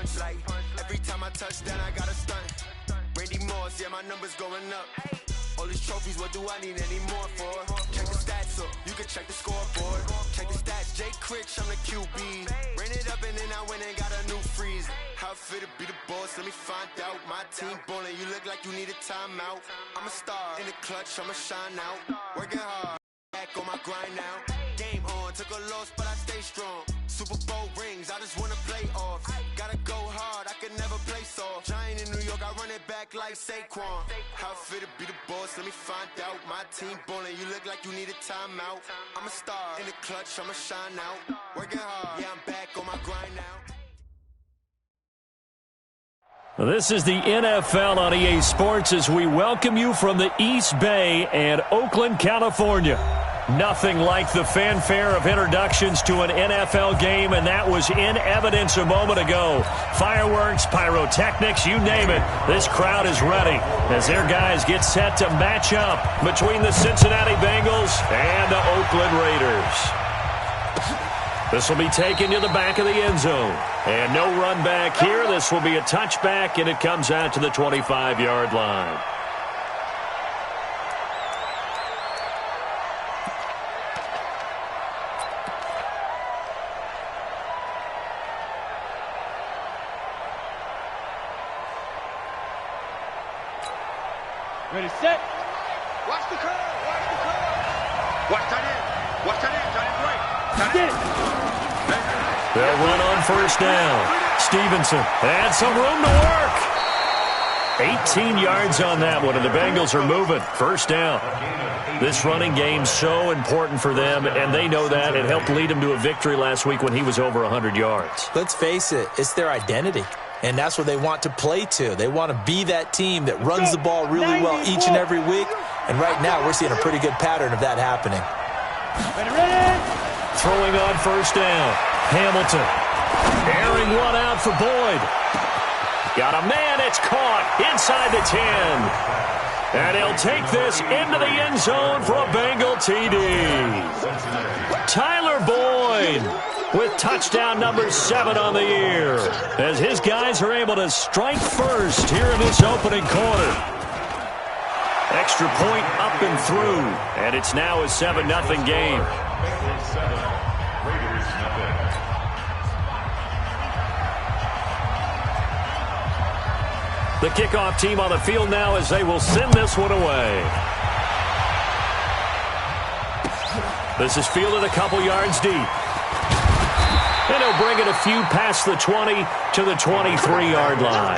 punch. Like, every time I touch down, I got a stunt. Randy Moss, yeah, my number's going up. All these trophies, what do I need any more for? Check the stats up, you can check the scoreboard. Check the stats, Jay Critch, I'm the QB. Ran it up and then I went and got a new freeze. How it feel to be the boss, let me find out. My team ballin', you look like you need a timeout. I'm a star, in the clutch, I'ma shine out. Working hard, back on my grind now. Game on, took a loss, but I stay strong. Super Bowl rings, I just wanna play off. Gotta go hard, I can never play soft. Giant in New York, I run it back like Saquon. How it feel to be the boss, let me find out. My team ballin', you look like you need a timeout. I'm a star, in the clutch, I'ma shine out. Working hard, yeah, I'm back on my grind now. This is the NFL on EA Sports as we welcome you from the East Bay and Oakland, California. Nothing like the fanfare of introductions to an NFL game, and that was in evidence a moment ago. Fireworks, pyrotechnics, you name it. This crowd is ready as their guys get set to match up between the Cincinnati Bengals and the Oakland Raiders. This will be taken to the back of the end zone. And no run back here. This will be a touchback, and it comes out to the 25-yard line. Ready, set. Watch the curve. Watch the curve. Watch that in. Watch that in. That is right. That is. They'll run on first down. Stevenson had some room to work. 18 yards on that one, and the Bengals are moving. First down. This running game's so important for them, and they know that. It helped lead them to a victory last week when he was over 100 yards. Let's face it, it's their identity. And that's what they want to play to. They want to be that team that runs the ball really well each and every week. And right now, we're seeing a pretty good pattern of that happening. Ready. Throwing on first down. Hamilton. Airing one out for Boyd. Got a man. It's caught inside the 10. And he'll take this into the end zone for a Bengal TD. Tyler Boyd with touchdown number 7 on the year, as his guys are able to strike first here in this opening quarter. Extra point up and through, and it's now a 7-0 game. The kickoff team on the field now as they will send this one away. This is fielded a couple yards deep. And he'll bring it a few past the 20 to the 23-yard line.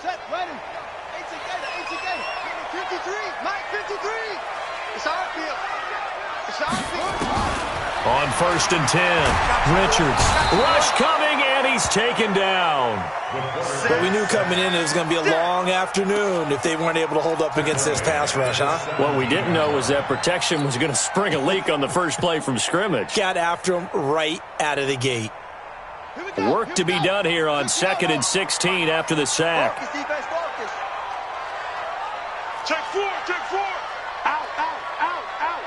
Set, ready. 53. Mike, 53. It's our field. It's our field. On first and 10, Richards. Rush coming, and he's taken down. But we knew coming in it was going to be a long afternoon if they weren't able to hold up against this pass rush, huh? What we didn't know was that protection was going to spring a leak on the first play from scrimmage. Got after him right out of the gate. Work to be done here on 2nd and 16 after the sack. Focus, defense, focus. Check 4, check 4. Out, out, out, out.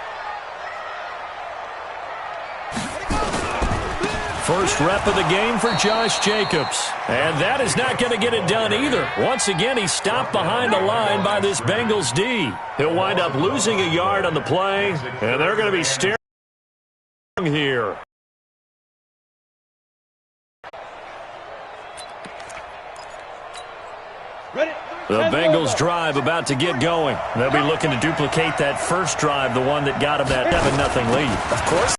First rep of the game for Josh Jacobs. And that is not going to get it done either. Once again, he's stopped behind the line by this Bengals D. He'll wind up losing a yard on the play, and they're going to be staring here. The Bengals drive about to get going. They'll be looking to duplicate that first drive, the one that got them that 7-0 lead. Of course.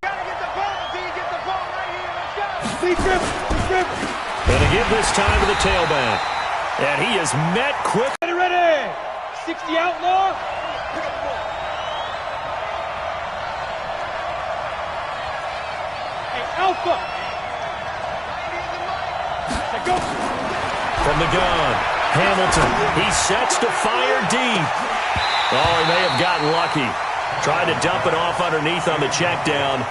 And to give this time to the tailback. And he is met quick. Ready. 60 outlaw. Hey, Alpha. Go. From the gun. Hamilton, he sets to fire deep. Oh, he may have gotten lucky. Tried to dump it off underneath on the check down.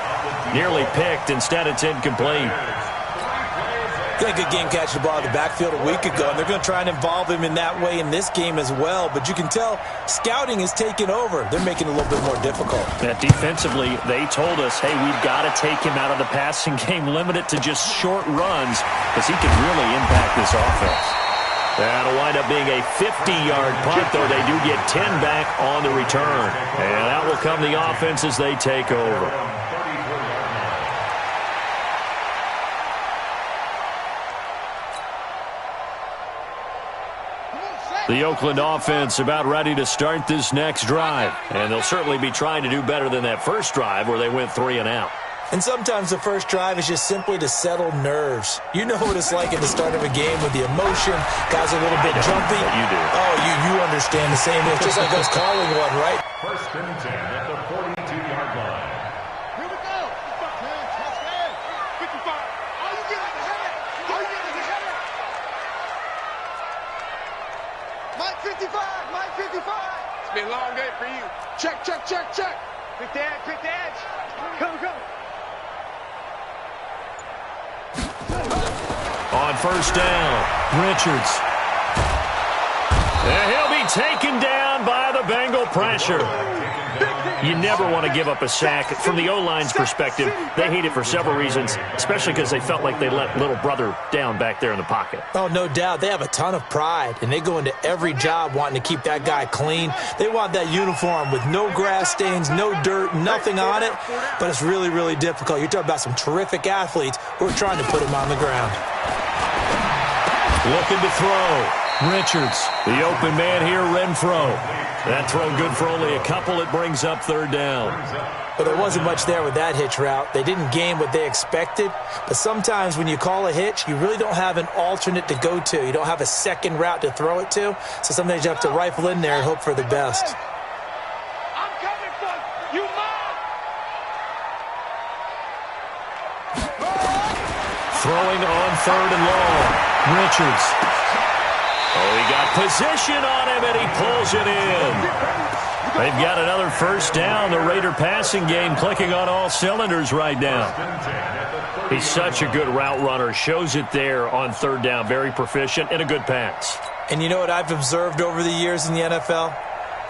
Nearly picked. Instead, it's incomplete. He had a good game catching the ball in the backfield a week ago, and they're going to try and involve him in that way in this game as well. But you can tell scouting is taking over. They're making it a little bit more difficult. Defensively, they told us, hey, we've got to take him out of the passing game, limit it to just short runs, because he can really impact this offense. That'll wind up being a 50-yard punt, though they do get 10 back on the return. And that will come the offense as they take over. The Oakland offense about ready to start this next drive. And they'll certainly be trying to do better than that first drive where they went 3 and out. And sometimes the first drive is just simply to settle nerves. You know what it's like at the start of a game with the emotion. Guys are a little bit jumpy. You do. Oh, you understand the same. It's just like us calling one, right? First and 10 at the 42-yard line. Here we go. 55. All you get is a header. All you get is a header. Mike 55. Mike 55. It's been a long day for you. Check. Quick the edge. Go. On first down, Richards. And he'll be taken down by the Bengal pressure. You never want to give up a sack. From the O-line's perspective, they hate it for several reasons, especially because they felt like they let little brother down back there in the pocket. Oh, no doubt. They have a ton of pride, and they go into every job wanting to keep that guy clean. They want that uniform with no grass stains, no dirt, nothing on it, but it's really, really difficult. You're talking about some terrific athletes who are trying to put him on the ground. Looking to throw. Richards, the open man here, Renfro. That throw good for only a couple. It brings up third down. But there wasn't much there with that hitch route. They didn't gain what they expected. But sometimes when you call a hitch, you really don't have an alternate to go to. You don't have a second route to throw it to. So sometimes you have to rifle in there and hope for the best. I'm coming for you, Mom. Throwing on third and long. Richards. Oh, he got position on him, and he pulls it in. They've got another first down. The Raider passing game clicking on all cylinders right now. He's such a good route runner. Shows it there on third down. Very proficient and a good pass. And you know what I've observed over the years in the NFL?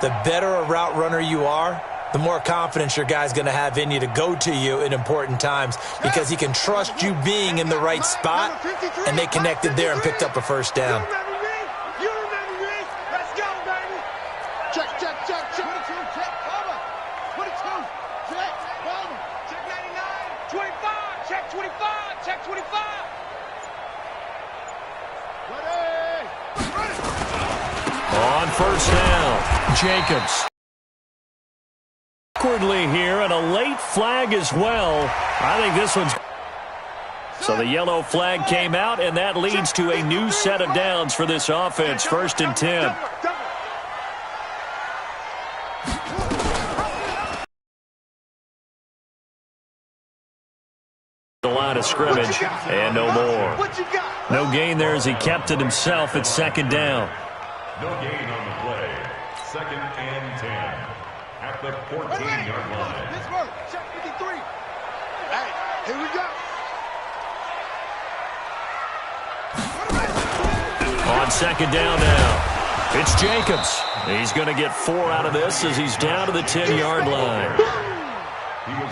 The better a route runner you are, the more confidence your guy's going to have in you to go to you in important times because he can trust you being in the right spot, and they connected there and picked up a first down. You remember me? Let's go, baby. Check. 22. Check. Bomber. Check 99. 25. Check 25. Check 25. Ready. On first down, Jacobs. Awkwardly here, and a late flag as well. I think this one's... So the yellow flag came out, and that leads to a new set of downs for this offense. First and 10. The line of scrimmage, and no more. No gain there as he kept it himself at second down. No gain on the play. Second and 10 at the 14-yard line. This work. Check 53. Hey, here we go. On second down now, it's Jacobs. He's going to get 4 out of this as he's down to the 10-yard line.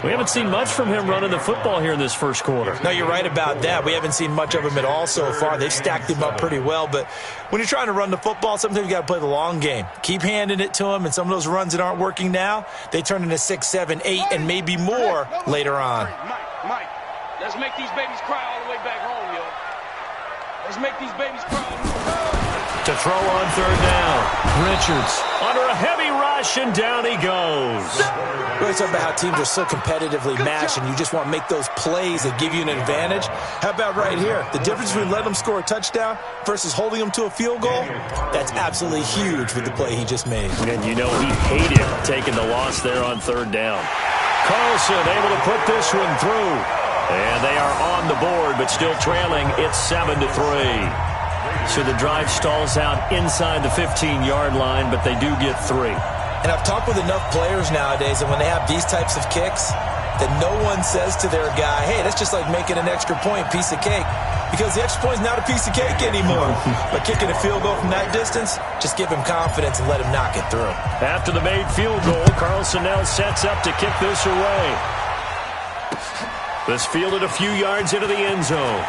We haven't seen much from him running the football here in this first quarter. No, you're right about that. We haven't seen much of him at all so far. They've stacked him up pretty well. But when you're trying to run the football, sometimes you got to play the long game. Keep handing it to him, and some of those runs that aren't working now, they turn into 6, 7, 8, and maybe more later on. Mike, let's make these babies cry all the way back home, yo. Let's make these babies cry. To throw on third down, Richards under a heavy rush, and down he goes. We're talking about how teams are so competitively matched, and you just want to make those plays that give you an advantage. How about right here? The difference between letting them score a touchdown versus holding them to a field goal, that's absolutely huge with the play he just made. And you know he hated taking the loss there on third down. Carlson able to put this one through. And they are on the board, but still trailing. It's 7-3. So the drive stalls out inside the 15-yard line, but they do get 3. And I've talked with enough players nowadays, and when they have these types of kicks, that no one says to their guy, hey, that's just like making an extra point, piece of cake. Because the extra point is not a piece of cake anymore. But kicking a field goal from that distance, just give him confidence and let him knock it through. After the made field goal, Carlson now sets up to kick this away. This fielded a few yards into the end zone.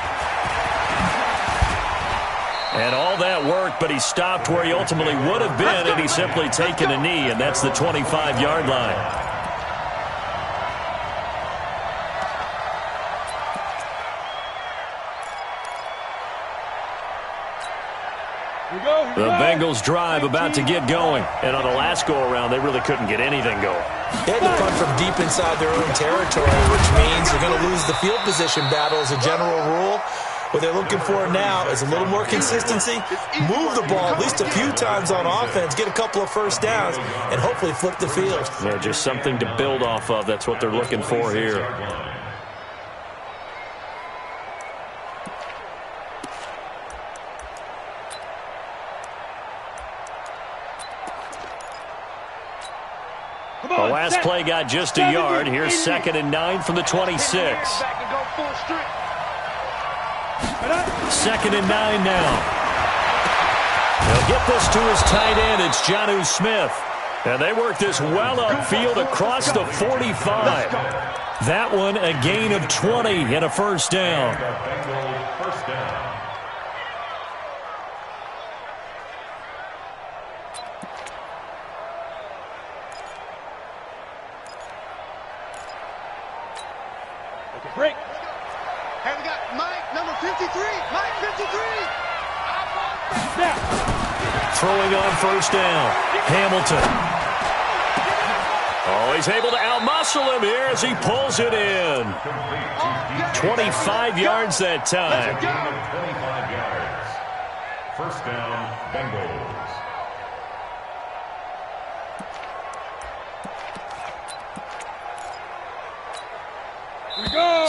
And all that work, but he stopped where he ultimately would have been had he simply taken a knee, and that's the 25-yard line. The Bengals drive about to get going. And on the last go-around, they really couldn't get anything going. They had to punt from deep inside their own territory, which means you're going to lose the field position battle as a general rule. What they're looking for now is a little more consistency, move the ball at least a few times on offense, get a couple of first downs, and hopefully flip the field. Yeah, just something to build off of. That's what they're looking for here. The last play got just a yard. Here's 2nd and 9 from the 26. 2nd and 9 now. He'll get this to his tight end. It's Jonnu Smith. And they work this well upfield across the 45. That one a gain of 20 and a first down. Break. Hey, we got Mike, number 53. Mike, 53. Snap. Throwing on first down. Hamilton. Oh, he's able to outmuscle him here as he pulls it in. 25 yards that time. 25 yards. First down, Bengals.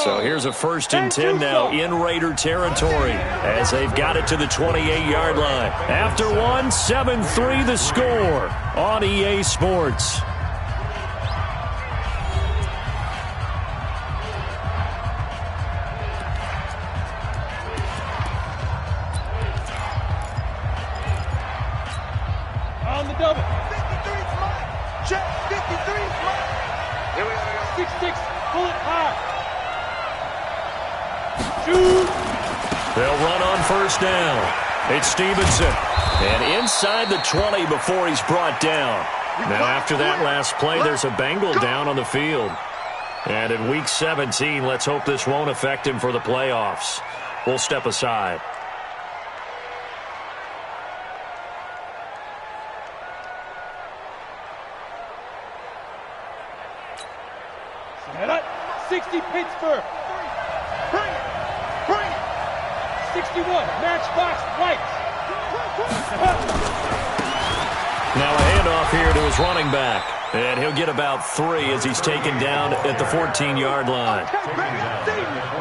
So here's a 1st and 10 now in Raider territory as they've got it to the 28-yard line. After one, 7-3 the score on EA Sports. On the double. 53's Mike. Check, 53's Mike. Here we go. 6-6. Pull it high. Shoot. They'll run on first down. It's Stevenson. And inside the 20 before he's brought down. Now after that last play, there's a Bengal down on the field. And in Week 17, let's hope this won't affect him for the playoffs. We'll step aside. Set up. 60 Pittsburgh. Bring it. Bring it. 61 Matchbox Whites. Now a handoff here to his running back. And he'll get about 3 as he's taken down at the 14-yard line.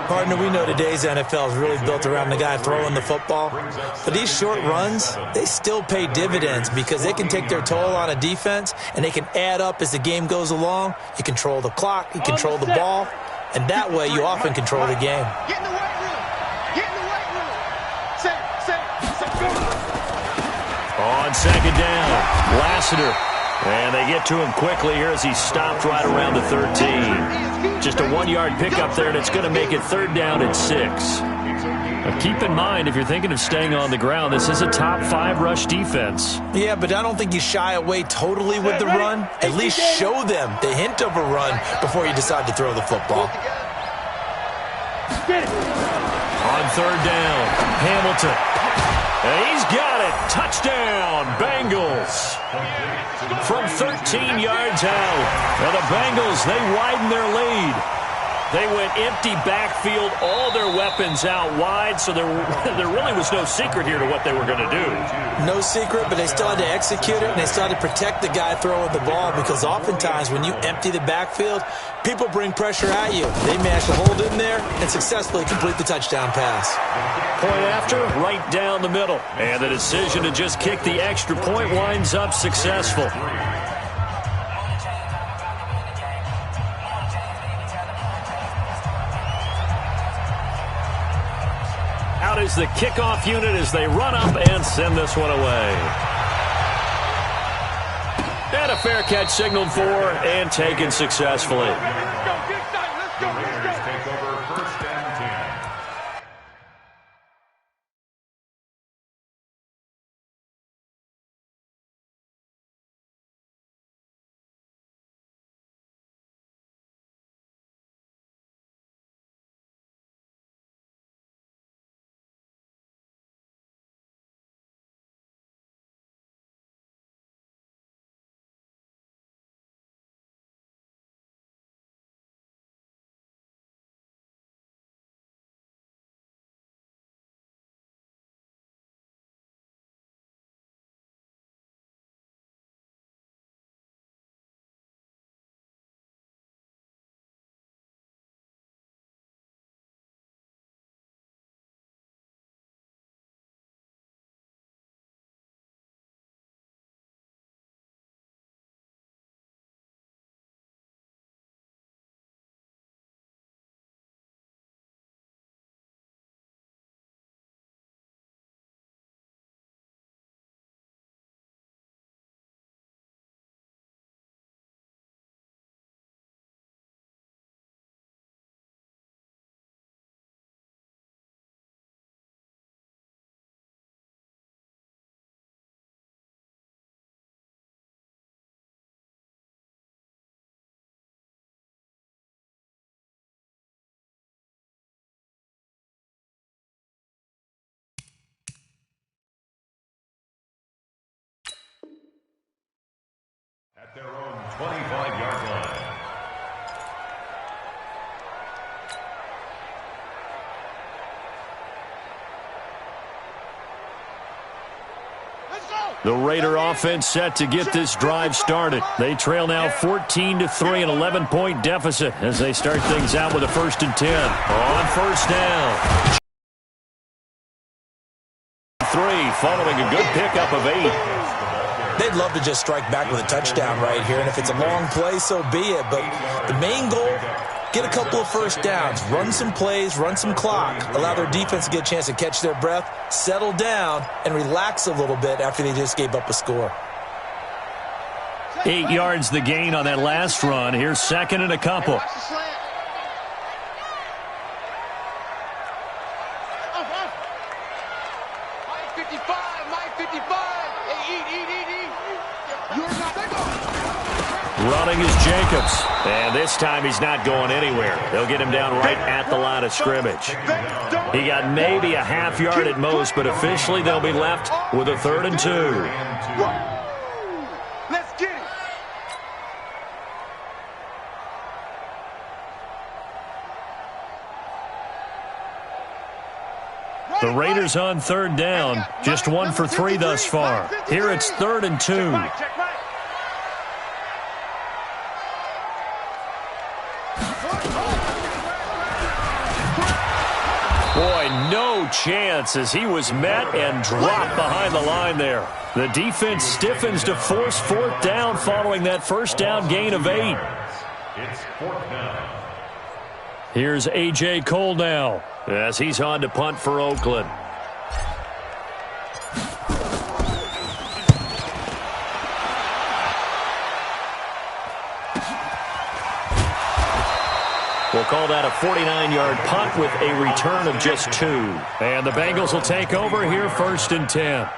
Partner, we know today's NFL is really built around the guy throwing the football. But these short runs, they still pay dividends because they can take their toll on a defense and they can add up as the game goes along. You control the clock, you control the ball, and that way you often control the game. Get in the weight room. Get in the weight room. Say, go. On 2nd down, Lassiter. And they get to him quickly here as he's stopped right around the 13. Just a 1-yard pickup there, and it's going to make it 3rd down at 6. Now keep in mind, if you're thinking of staying on the ground, this is a top 5 rush defense. Yeah, but I don't think you shy away totally with the run. At least show them the hint of a run before you decide to throw the football. On 3rd down, Hamilton. And he's got it. Touchdown, Bengals. From 13 yards out. And the Bengals, they widen their lead. They went empty backfield, all their weapons out wide, so there really was no secret here to what they were going to do. No secret, but they still had to execute it, and they still had to protect the guy throwing the ball because oftentimes when you empty the backfield, people bring pressure at you. They managed to hold in there and successfully complete the touchdown pass. Point after, right down the middle. And the decision to just kick the extra point winds up successful. is the kickoff unit as they run up and send this one away. And a fair catch signaled for and taken successfully. Raiders take over 1st and 10. At their own 25-yard line. The Raider offense set to get this drive started. They trail now 14-3, an 11-point deficit as they start things out with a 1st and 10. On 1st down. 3 following a good pickup of 8. They'd love to just strike back with a touchdown right here, and if it's a long play, so be it. But the main goal, get a couple of 1st downs, run some plays, run some clock, allow their defense to get a chance to catch their breath, settle down, and relax a little bit after they just gave up a score. 8 yards the gain on that last run. Here's 2nd and a couple. Running is Jacobs, and this time he's not going anywhere. They'll get him down right at the line of scrimmage. He got maybe a half yard at most, but officially they'll be left with a 3rd and 2. Let's get it. The Raiders on 3rd down, just 1 for 3 thus far. Here it's 3rd and 2. Boy, no chance as he was met and dropped behind the line there. The defense stiffens to force 4th down following that 1st down gain of 8. It's 4th down. Here's A.J. Cole now as he's on to punt for Oakland. We'll call that a 49-yard punt with a return of just 2. And the Bengals will take over here 1st and 10.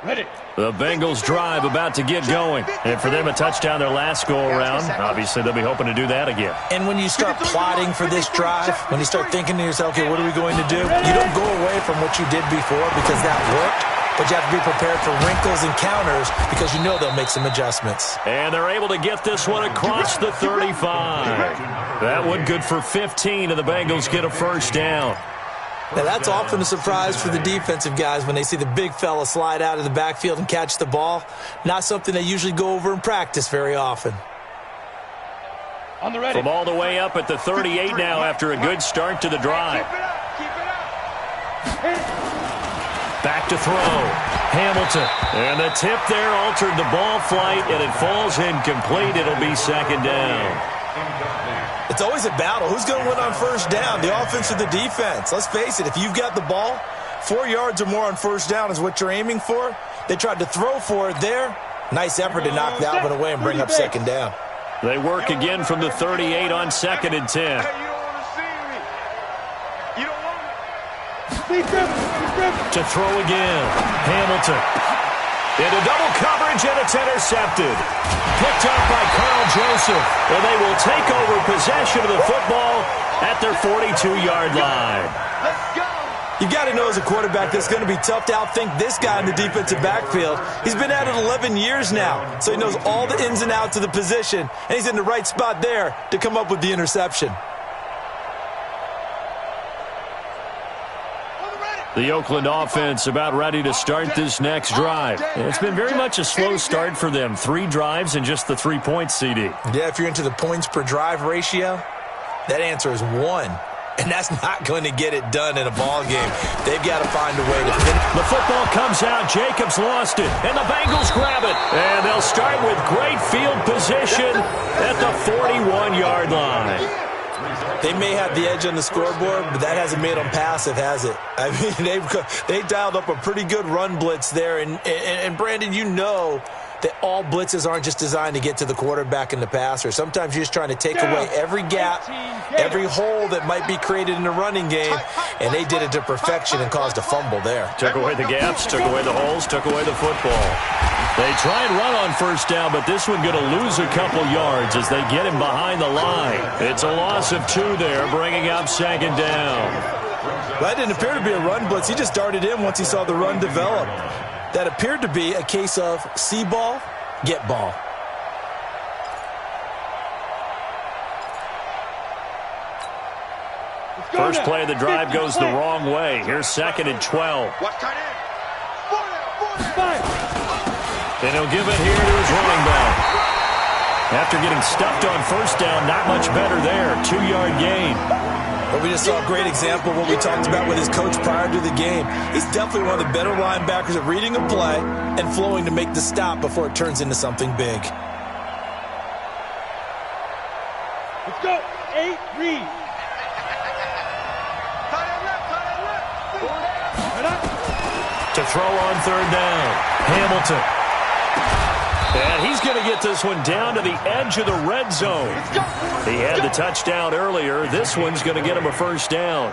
Ready. The Bengals drive about to get going. And for them, a touchdown their last go-around. Obviously, they'll be hoping to do that again. And when you start plotting for this drive, when you start thinking to yourself, okay, what are we going to do? You don't go away from what you did before because that worked. But you have to be prepared for wrinkles and counters because you know they'll make some adjustments. And they're able to get this one across the 35. That one good for 15, and the Bengals get a 1st down. Now, that's often a surprise for the defensive guys when they see the big fella slide out of the backfield and catch the ball. Not something they usually go over in practice very often. On the ready. From all the way up at the 38 now after a good start to the drive. Back to throw. Hamilton. And the tip there altered the ball flight, and it falls incomplete. It'll be second down. It's always a battle. Who's going to win on first down, the offense or the defense? Let's face it, if you've got the ball, 4 yards or more on first down is what you're aiming for. They tried to throw for it there. Nice effort to knock that one away and bring up second down. They work again from the 38 on 2nd and 10. To throw again. Hamilton. Into double coverage, and it's intercepted. Picked up by Carl Joseph. And they will take over possession of the football at their 42-yard line. Let's go. You've got to know as a quarterback that's going to be tough to outthink this guy in the defensive backfield. He's been at it 11 years now, so he knows all the ins and outs of the position, and he's in the right spot there to come up with the interception. The Oakland offense about ready to start this next drive. It's been very much a slow start for them. 3 drives and just the 3 points, CD. Yeah, if you're into the points per drive ratio, that answer is 1. And that's not going to get it done in a ball game. They've got to find a way to finish. The football comes out. Jacobs lost it. And the Bengals grab it. And they'll start with great field position at the 41-yard line. They may have the edge on the scoreboard, but that hasn't made them passive, has it? I mean, they dialed up a pretty good run blitz there. And Brandon, you know that all blitzes aren't just designed to get to the quarterback and the passer. Sometimes you're just trying to take away every gap, every hole that might be created in the running game, and they did it to perfection and caused a fumble there. Took away the gaps, took away the holes, took away the football. They try and run on first down, but this one going to lose a couple yards as they get him behind the line. It's a loss of 2 there, bringing up second down. That didn't appear to be a run blitz. He just darted in once he saw the run develop. That appeared to be a case of see ball, get ball. First play of the drive goes the wrong way. Here's 2nd and 12. And he'll give it here to his running back. After getting stuffed on first down, not much better there. 2-yard gain. But we just saw a great example of what we talked about with his coach prior to the game. He's definitely one of the better linebackers at reading a play and flowing to make the stop before it turns into something big. Let's go. 8, read. To throw on 3rd down. Hamilton. And he's going to get this one down to the edge of the red zone. He had the touchdown earlier. This one's going to get him a first down.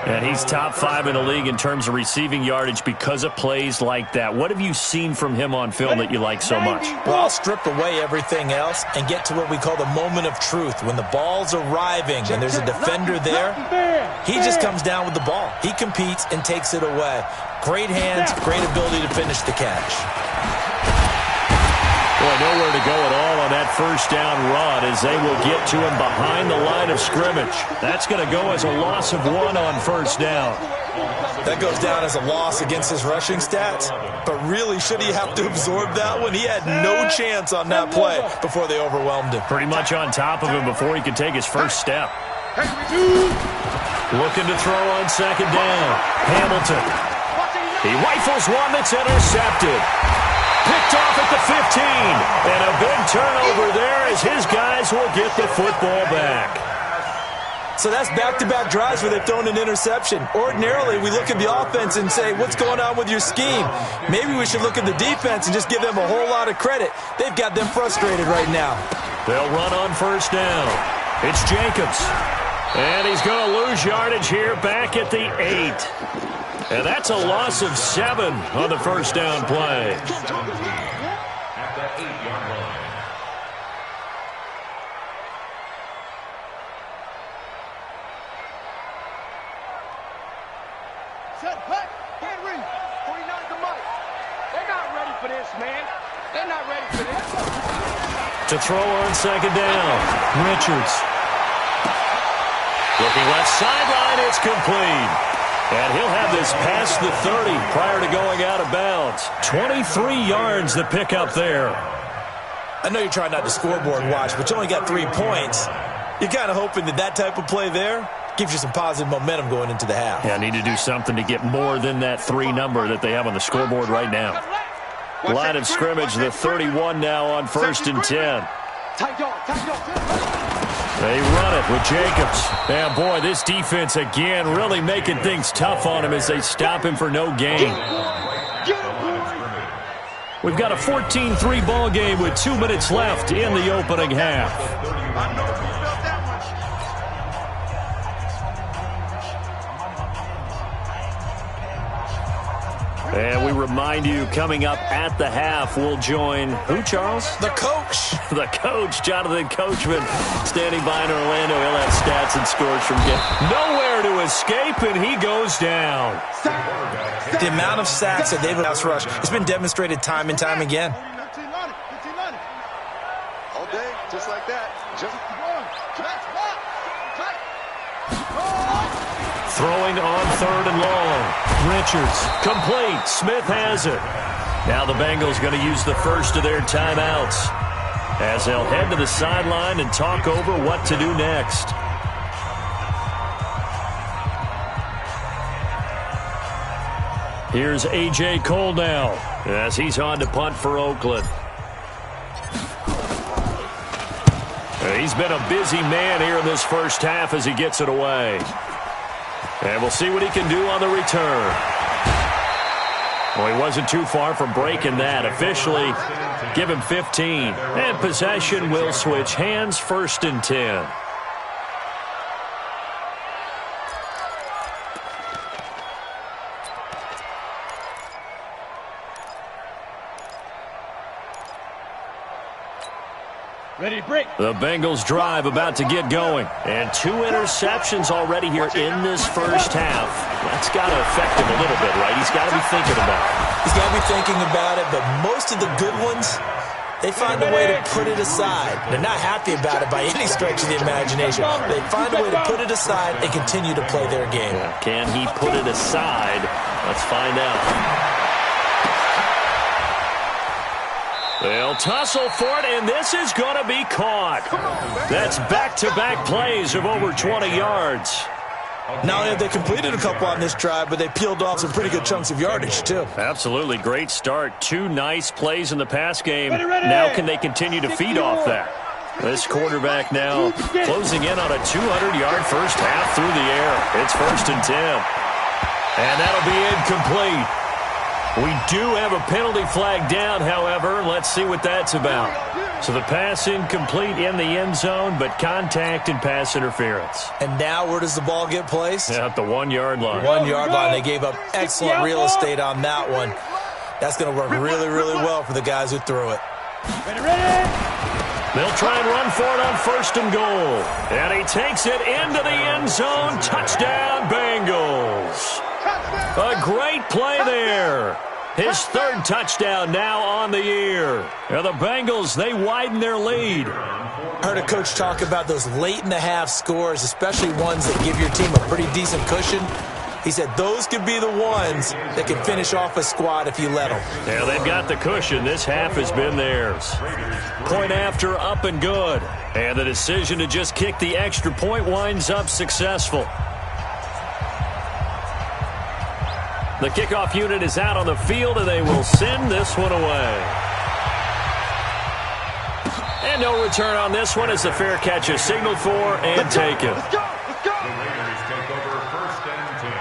And he's top 5 in the league in terms of receiving yardage because of plays like that. What have you seen from him on film that you like so much? Well, I'll strip away everything else and get to what we call the moment of truth. When the ball's arriving and there's a defender there, he just comes down with the ball. He competes and takes it away. Great hands, great ability to finish the catch. Boy, nowhere to go at all on that first down run as they will get to him behind the line of scrimmage. That's going to go as a loss of 1 on first down. That goes down as a loss against his rushing stats. But really, should he have to absorb that one? He had no chance on that play before they overwhelmed him. Pretty much on top of him before he could take his first step. Looking to throw on 2nd down. Hamilton. He rifles one that's intercepted. Picked off at the 15. And a big turnover there as his guys will get the football back. So that's back-to-back drives where they've thrown an interception. Ordinarily, we look at the offense and say, what's going on with your scheme? Maybe we should look at the defense and just give them a whole lot of credit. They've got them frustrated right now. They'll run on first down. It's Jacobs. And he's going to lose yardage here back at the 8. And that's a loss of 7 on the first down play. At the 8-yard line. Set back. Henry. 49 to Mike. They're not ready for this, man. They're not ready for this. To throw on 2nd down. Richards. Looking left sideline. It's complete. And he'll have this past the 30 prior to going out of bounds. 23 yards the pickup there. I know you're trying not to scoreboard watch, but you only got 3 points. You're kind of hoping that type of play there gives you some positive momentum going into the half. Yeah, need to do something to get more than that 3 number that they have on the scoreboard right now. Line of scrimmage, the 31 now on 1st and 10. They run it with Jacobs. And, boy, this defense, again, really making things tough on him as they stop him for no gain. We've got a 14-3 ball game with 2 minutes left in the opening half. And we remind you, coming up at the half, we'll join who, Charles? The coach. The coach, Jonathan Coachman, standing by in Orlando. He'll have stats and scores from game. Nowhere to escape, and he goes down. The amount of sacks that they've pass rush, it's been demonstrated time and time again. All day, just like that. Throwing on 3rd and long. Richards, complete. Smith has it. Now the Bengals going to use the first of their timeouts as they'll head to the sideline and talk over what to do next. Here's A.J. Cole now as he's on to punt for Oakland. He's been a busy man here in this first half as he gets it away. And we'll see what he can do on the return. Well, he wasn't too far from breaking that. Officially, give him 15. And possession will switch hands, 1st and 10. Ready to break. The Bengals drive about to get going. And 2 interceptions already here in this first half. That's got to affect him a little bit, right? He's got to be thinking about it. He's got to be thinking about it, but most of the good ones, they find a way to put it aside. They're not happy about it by any stretch of the imagination. They find a way to put it aside and continue to play their game. Yeah. Can he put it aside? Let's find out. They'll tussle for it, and this is going to be caught. That's back-to-back plays of over 20 yards. Not only have they completed a couple on this drive, but they peeled off some pretty good chunks of yardage, too. Absolutely. Great start. 2 nice plays in the pass game. Now can they continue to feed off that? This quarterback now closing in on a 200-yard first half through the air. It's 1st and 10. And that'll be incomplete. We do have a penalty flag down, however. Let's see what that's about. So the pass incomplete in the end zone, but contact and pass interference. And now where does the ball get placed? At the 1-yard line. 1-yard line. They gave up excellent real estate on that one. That's going to work really, really well for the guys who threw it. Ready. They'll try and run for it on 1st and goal. And he takes it into the end zone. Touchdown, Bengals. A great play there. His 3rd touchdown now on the year. And the Bengals, they widen their lead. I heard a coach talk about those late-in-the-half scores, especially ones that give your team a pretty decent cushion. He said those could be the ones that can finish off a squad if you let them. Yeah, they've got the cushion. This half has been theirs. Point after, up and good. And the decision to just kick the extra point winds up successful. The kickoff unit is out on the field, and they will send this one away. And no return on this one as the fair catch is signaled for and taken. The Raiders take over 1st and 10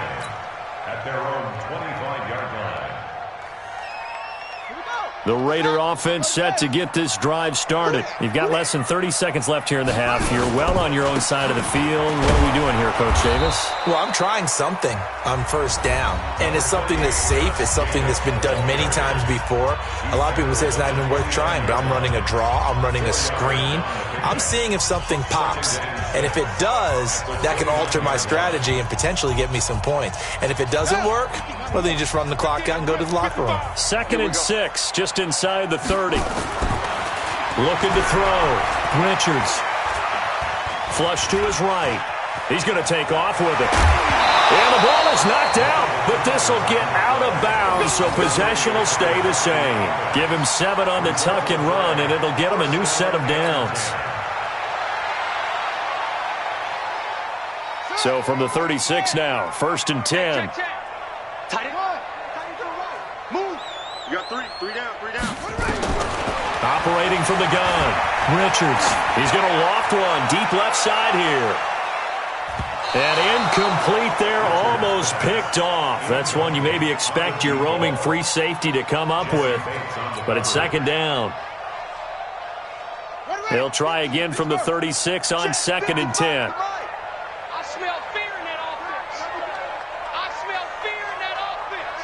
at their own 25-yard line. The Raider offense set to get this drive started. You've got less than 30 seconds left here in the half. You're well on your own side of the field. What are we doing here, Coach Davis? Well, I'm trying something on 1st down, and it's something that's safe. It's something that's been done many times before. A lot of people say it's not even worth trying, but I'm running a draw. I'm running a screen. I'm seeing if something pops, and if it does, that can alter my strategy and potentially get me some points. And if it doesn't work, well, then you just run the clock out and go to the locker room. 2nd and 6, just inside the 30. Looking to throw. Richards. Flush to his right. He's going to take off with it. And the ball is knocked out, but this will get out of bounds, so possession will stay the same. Give him 7 on the tuck and run, and it'll get him a new set of downs. So from the 36 now, 1st and 10. Tight end. Move. You got three down. Operating from the gun, Richards. He's going to loft one deep left side here. And incomplete there, almost picked off. That's one you maybe expect your roaming free safety to come up with. But it's 2nd down. They'll try again from the 36 on 2nd and 10. I smell fear in that offense. I smell fear in that offense.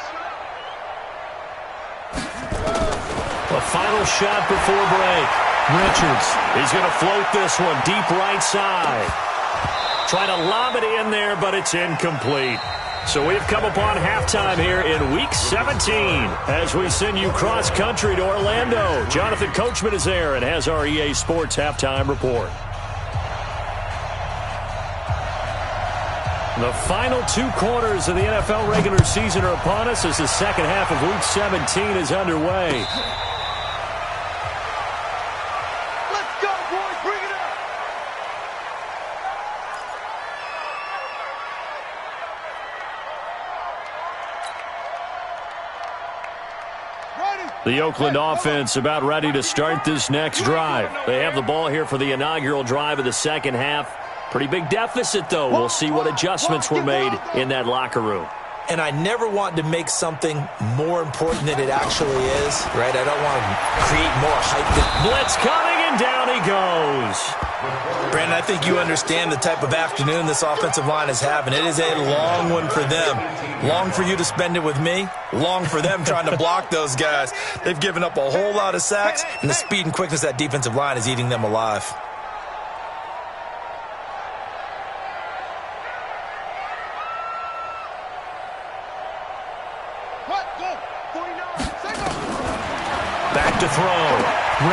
A final shot before break. Richards, he's going to float this one deep right side. Trying to lob it in there, but it's incomplete. So we've come upon halftime here in Week 17 as we send you cross-country to Orlando. Jonathan Coachman is there and has our EA Sports halftime report. The final 2 quarters of the NFL regular season are upon us as the second half of Week 17 is underway. Let's go, boys. Bring it up. The Oakland offense about ready to start this next drive. They have the ball here for the inaugural drive of the second half. Pretty big deficit, though. We'll see what adjustments were made in that locker room. And I never want to make something more important than it actually is, right? I don't want to create more hype. Blitz coming, and down he goes. Brandon, I think you understand the type of afternoon this offensive line is having. It is a long one for them. Long for you to spend it with me. Long for them trying to block those guys. They've given up a whole lot of sacks, and the speed and quickness of that defensive line is eating them alive. Back to throw.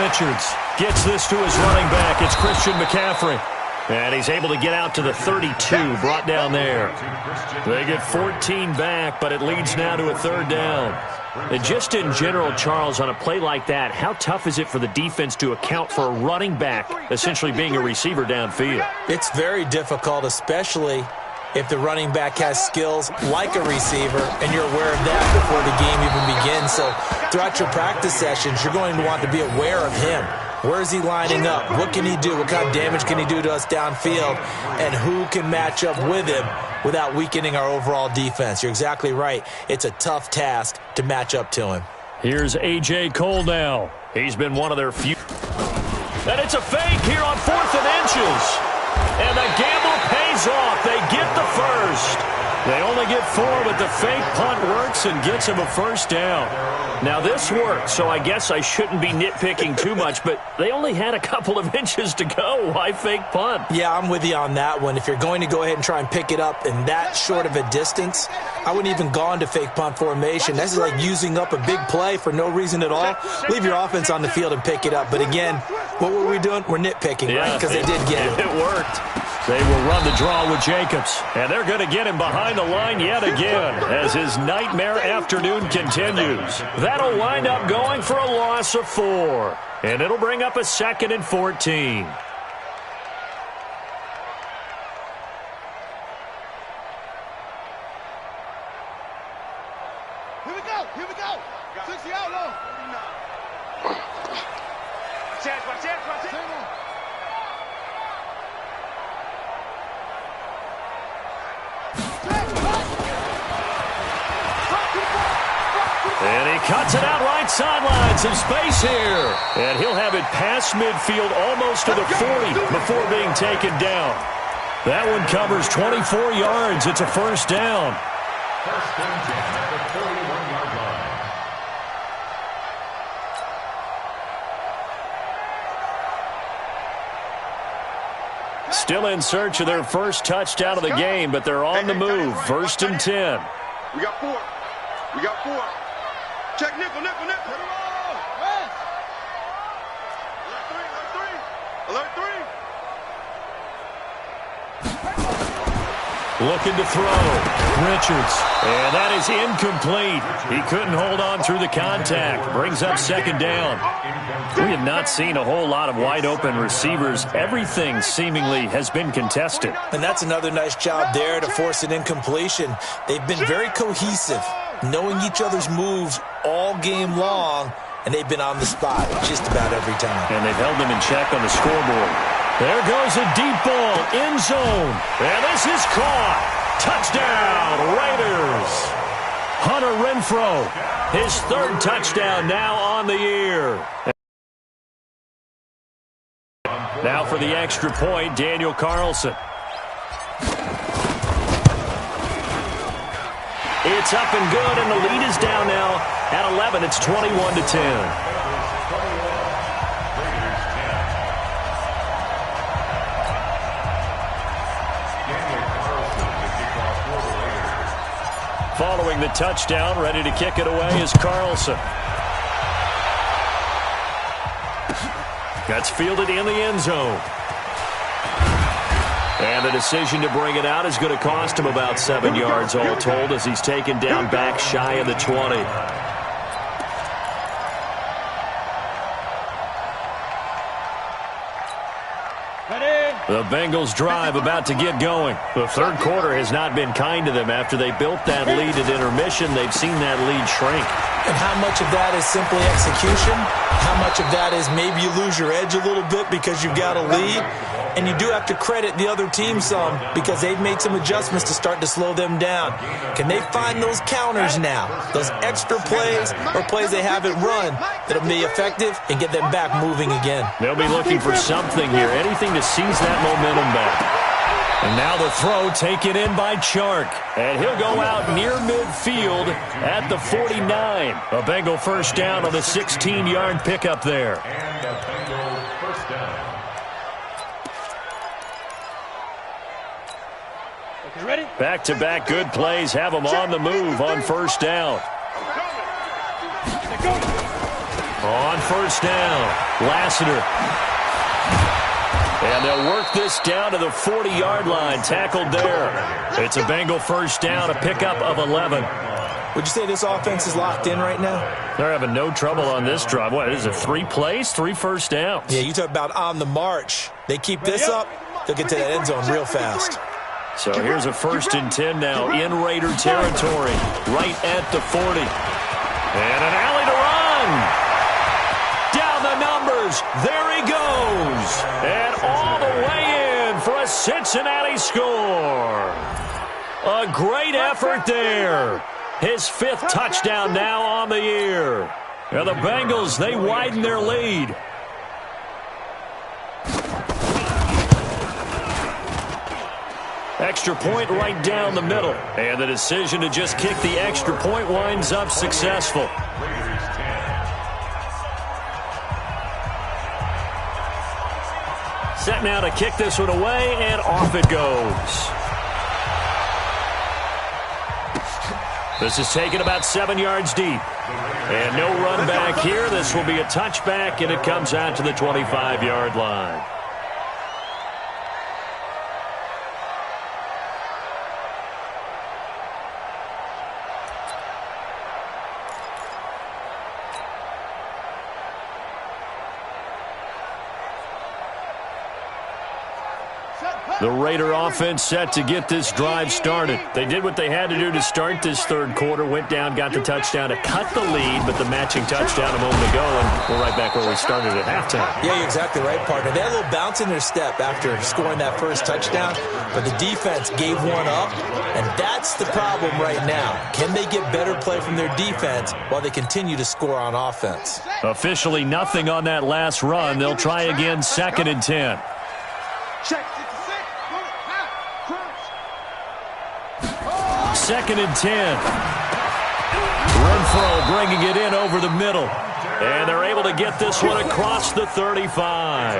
Richards gets this to his running back. It's Christian McCaffrey. And he's able to get out to the 32, brought down there. They get 14 back, but it leads now to a 3rd down. And just in general, Charles, on a play like that, how tough is it for the defense to account for a running back essentially being a receiver downfield? It's very difficult, especially if the running back has skills like a receiver, and you're aware of that before the game even begins. So throughout your practice sessions, you're going to want to be aware of him. Where is he lining up? What can he do? What kind of damage can he do to us downfield? And who can match up with him without weakening our overall defense? You're exactly right. It's a tough task to match up to him. Here's A.J. Cole now. He's been one of their few. And it's a fake here on 4th and inches. And the gamble pays off. They get the first. They only get 4, but the fake punt works and gets him a 1st down. Now, this worked, so I guess I shouldn't be nitpicking too much, but they only had a couple of inches to go. Why fake punt? Yeah, I'm with you on that one. If you're going to go ahead and try and pick it up in that short of a distance, I wouldn't even go into fake punt formation. This is like using up a big play for no reason at all. Leave your offense on the field and pick it up. But again, what were we doing? We're nitpicking, right? Because they did get it. It worked. They will run the draw with Jacobs, and they're going to get him behind the line yet again as his nightmare afternoon continues. That'll wind up going for a loss of 4, and it'll bring up a 2nd and 14. Here we go. 60 out low. Watch it. And he cuts it out right sideline. Some space here. And he'll have it past midfield almost to the 40 before being taken down. That one covers 24 yards. It's a 1st down. 1st and 10 at the 41-yard line. Still in search of their first touchdown of the game, but they're on the move. 1st and 10. We got 4. Check nickel. Alert 3. Alert 3. Looking to throw. Richards. And that is incomplete. He couldn't hold on through the contact. Brings up second down. We have not seen a whole lot of wide-open receivers. Everything seemingly has been contested. And that's another nice job there to force an incompletion. They've been very cohesive, knowing each other's moves all game long, and they've been on the spot just about every time. And they've held them in check on the scoreboard. There goes a deep ball, end zone. And this is caught. Touchdown, Raiders. Hunter Renfrow, his third touchdown now on the year. Now for the extra point, Daniel Carlson. It's up and good, and the lead is down now at 11. It's 21-10. Following the touchdown, ready to kick it away is Carlson. That's fielded in the end zone. And the decision to bring it out is going to cost him about 7 yards all told as he's taken down back shy of the 20. The Bengals drive about to get going. The third quarter has not been kind to them. After they built that lead at intermission, they've seen that lead shrink. And how much of that is simply execution? How much of that is maybe you lose your edge a little bit because you've got a lead? And you do have to credit the other team some because they've made some adjustments to start to slow them down. Can they find those counters now, those extra plays or plays they haven't run that'll be effective and get them back moving again? They'll be looking for something here, anything to seize that momentum back. And now the throw taken in by Chark. And he'll go out near midfield at the 49. A Bengal first down on the 16-yard pickup there. And a Bengal first down. Ready? Back-to-back good plays have them on the move on first down. On first down, Lassiter. And they'll work this down to the 40-yard line, tackled there. It's a Bengal first down, a pickup of 11. Would you say this offense is locked in right now? They're having no trouble on this drive. What is it, 3 plays, 3 first downs? Yeah, you talk about on the march. They keep this up, they'll get to that end zone real fast. So here's a 1st and 10 now in Raider territory, right at the 40. And an alley to run. Down the numbers. There he goes. And all the way in for a Cincinnati score. A great effort there. His 5th touchdown now on the year. And the Bengals, they widen their lead. Extra point right down the middle. And the decision to just kick the extra point winds up successful. Set now to kick this one away, and off it goes. This is taken about 7 yards deep. And no run back here. This will be a touchback, and it comes out to the 25-yard line. The Raider offense set to get this drive started. They did what they had to do to start this third quarter, went down, got the touchdown to cut the lead, but the matching touchdown a moment ago, and we're right back where we started at halftime. Yeah, you're exactly right, partner. They had a little bounce in their step after scoring that first touchdown, but the defense gave one up, and that's the problem right now. Can they get better play from their defense while they continue to score on offense? Officially nothing on that last run. They'll try again, 2nd and 10. Check. 2nd and 10. Renfrow bringing it in over the middle. And they're able to get this one across the 35.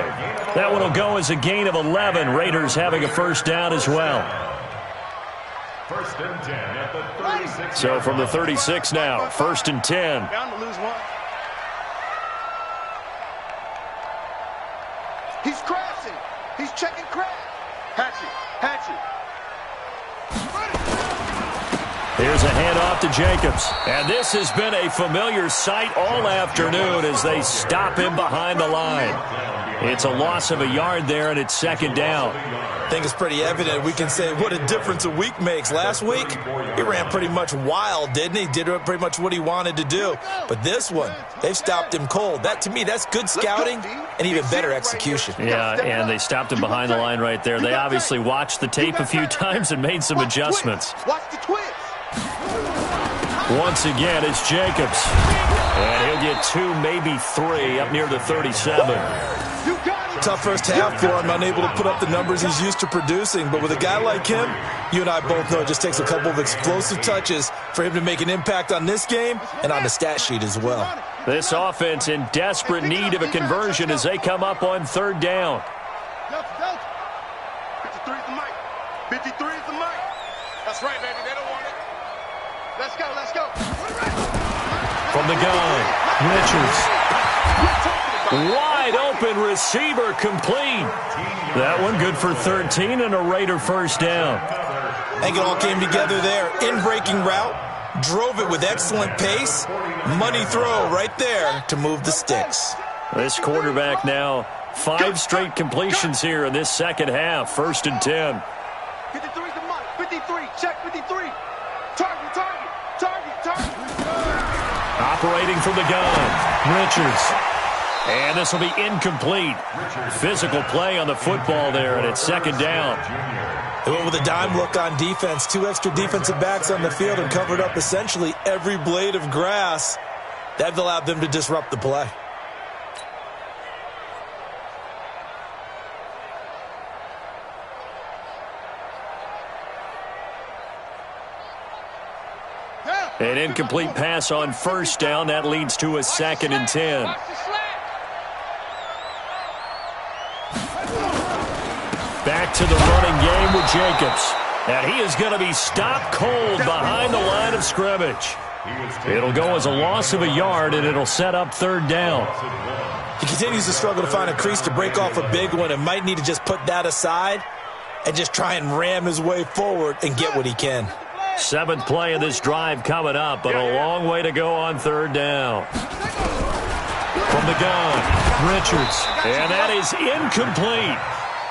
That one will go as a gain of 11. Raiders having a first down as well. 1st and 10 at the 36. So from the 36 now, 1st and 10. Bound to lose one. He's crashing. He's checking crash. Hatchet. Here's a handoff to Jacobs. And this has been a familiar sight all afternoon as they stop him behind the line. It's a loss of a yard there, and it's second down. I think it's pretty evident. We can say what a difference a week makes. Last week, he ran pretty much wild, didn't he? Did pretty much what he wanted to do. But this one, they've stopped him cold. That, to me, that's good scouting and even better execution. Yeah, and they stopped him behind the line right there. They obviously watched the tape a few times and made some adjustments. Watch the twins. Once again, it's Jacobs. And he'll get 2, maybe 3 up near the 37. Tough first half for him, unable to put up the numbers he's used to producing. But with a guy like him, you and I both know it just takes a couple of explosive touches for him to make an impact on this game and on the stat sheet as well. This offense in desperate need of a conversion as they come up on third down. 53 is the mic. 53 is the mic. That's right, baby. They don't want it. Let's go, let's go. From the gun, Richards. Wide open receiver complete. That one good for 13 and a Raider first down. I think it all came together there. In-breaking route, drove it with excellent pace. Money throw right there to move the sticks. This quarterback now 5 straight completions here in this second half. 1st and 10. 53 is the mic. 53. Check 53. Target, target, target, target. Operating from the gun, Richards. And this will be incomplete. Physical play on the football there, and it's second down. They went with a dime look on defense. 2 extra defensive backs on the field and covered up essentially every blade of grass. That allowed them to disrupt the play. An incomplete pass on first down. That leads to a 2nd and 10. Back to the running game with Jacobs. And he is going to be stopped cold behind the line of scrimmage. It'll go as a loss of a yard, and it'll set up third down. He continues to struggle to find a crease to break off a big one and might need to just put that aside and just try and ram his way forward and get what he can. 7th play of this drive coming up, but a long way to go on third down. From the gun, Richards. And that is incomplete.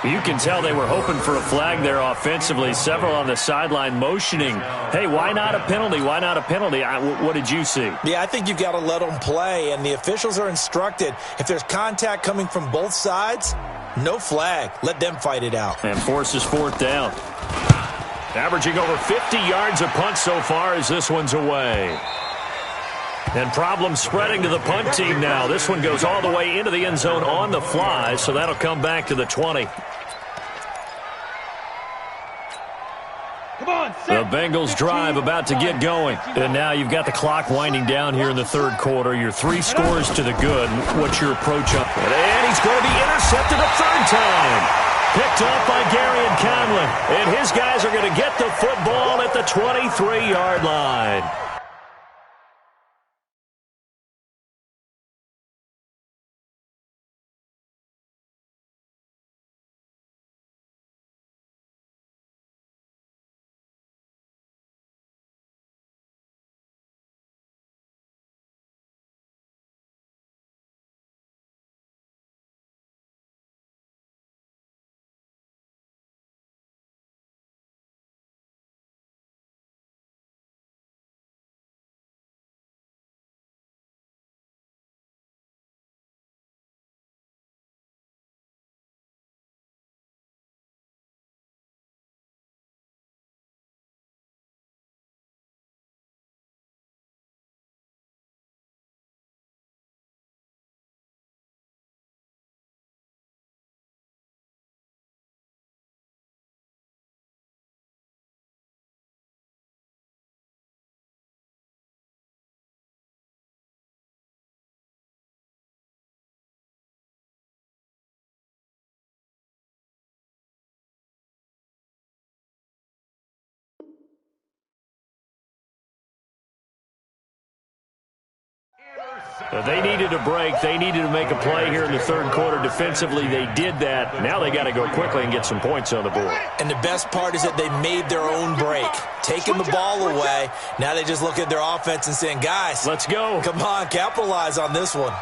You can tell they were hoping for a flag there offensively. Several on the sideline motioning, hey, why not a penalty? Why not a penalty? What did you see? Yeah, I think you've got to let them play, and the officials are instructed, if there's contact coming from both sides, no flag. Let them fight it out. And forces 4th down. Averaging over 50 yards a punt so far as this one's away. And problems spreading to the punt team now. This one goes all the way into the end zone on the fly, so that'll come back to the 20. Come on, the Bengals drive about to get going. And now you've got the clock winding down here in the third quarter. You're 3 scores to the good. What's your approach up? And he's going to be intercepted a 3rd time. Picked off by Gary and Conlon. And his guys are going to get the football at the 23-yard line. They needed a break. They needed to make a play here in the third quarter. Defensively, they did that. Now they got to go quickly and get some points on the board. And the best part is that they made their own break, taking the ball away. Now they just look at their offense and saying, guys, let's go. Come on, capitalize on this one.